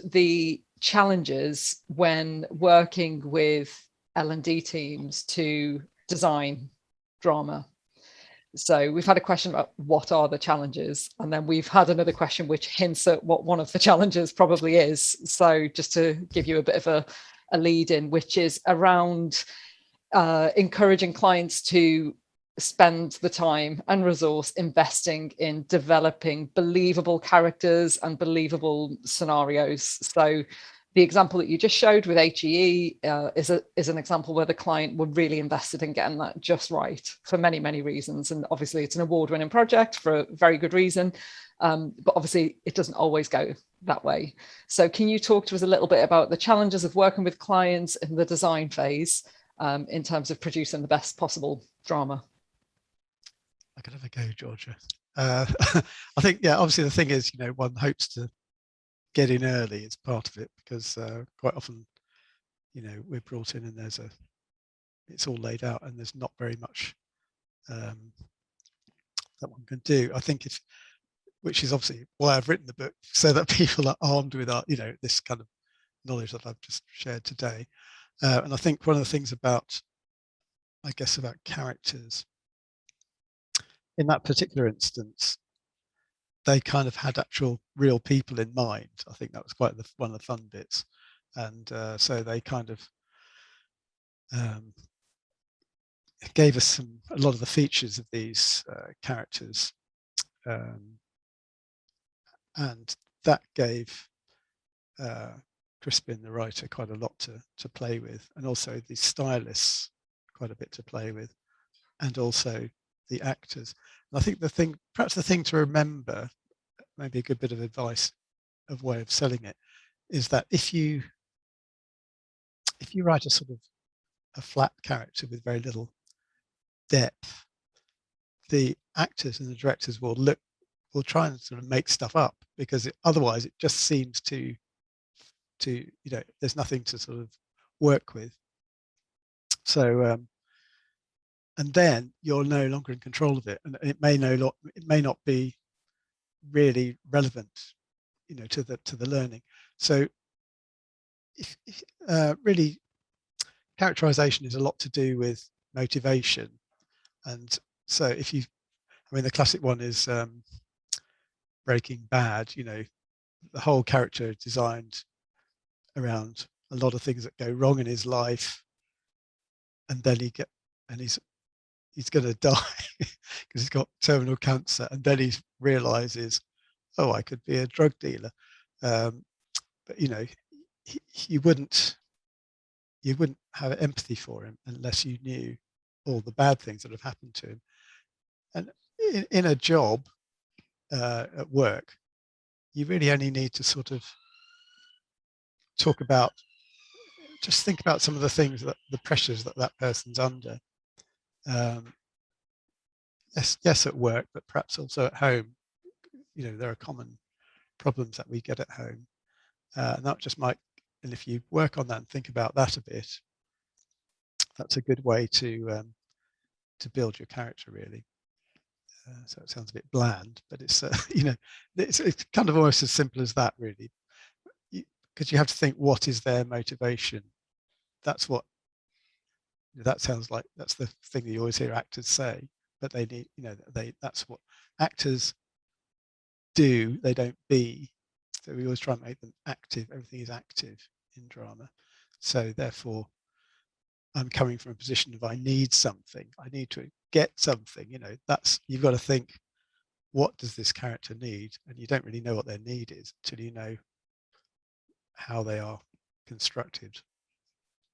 the challenges when working with L&D teams to design drama. So we've had a question about what are the challenges, and then we've had another question which hints at what one of the challenges probably is. So just to give you a bit of a lead in, which is around encouraging clients to spend the time and resource investing in developing believable characters and believable scenarios. So the example that you just showed with HEE is an example where the client were really invested in getting that just right for many, many reasons. And obviously it's an award-winning project for a very good reason. But obviously it doesn't always go that way. So can you talk to us a little bit about the challenges of working with clients in the design phase in terms of producing the best possible drama? I could have a go, Georgia. I think, yeah, obviously the thing is, one hopes to get in early as part of it, because quite often, we're brought in and it's all laid out and there's not very much that one can do. I think which is obviously why I've written the book, so that people are armed with this kind of knowledge that I've just shared today. And I think one of the things about characters, in that particular instance, they kind of had actual real people in mind. I think that was quite one of the fun bits. And so they kind of gave us a lot of the features of these characters. And that gave Crispin, the writer, quite a lot to play with, and also the stylists quite a bit to play with, and also the actors. And I think perhaps the thing to remember, maybe a good bit of advice of way of selling it, is that if you write a sort of a flat character with very little depth, the actors and the directors will try and sort of make stuff up, because otherwise it just seems to there's nothing to sort of work with. So and then you're no longer in control of it, and it may not be really relevant, to the learning. So really, characterization is a lot to do with motivation. And so the classic one is Breaking Bad. The whole character is designed around a lot of things that go wrong in his life, and then he's going to die because he's got terminal cancer, and then he realizes, oh, I could be a drug dealer. But you wouldn't have empathy for him unless you knew all the bad things that have happened to him. And in a job, at work, you really only need to sort of think about some of the things, the pressures that person's under. Yes, at work, but perhaps also at home. There are common problems that we get at home, and that just might. And if you work on that and think about that a bit, that's a good way to build your character, really. So it sounds a bit bland, but it's it's kind of almost as simple as that, really, because you have to think, what is their motivation? That sounds like that's the thing that you always hear actors say, but they need, that's what actors do. They don't be. So we always try and make them active. Everything is active in drama. So therefore, I'm coming from a position of I need something. I need to get something. You've got to think, what does this character need? And you don't really know what their need is until you know how they are constructed.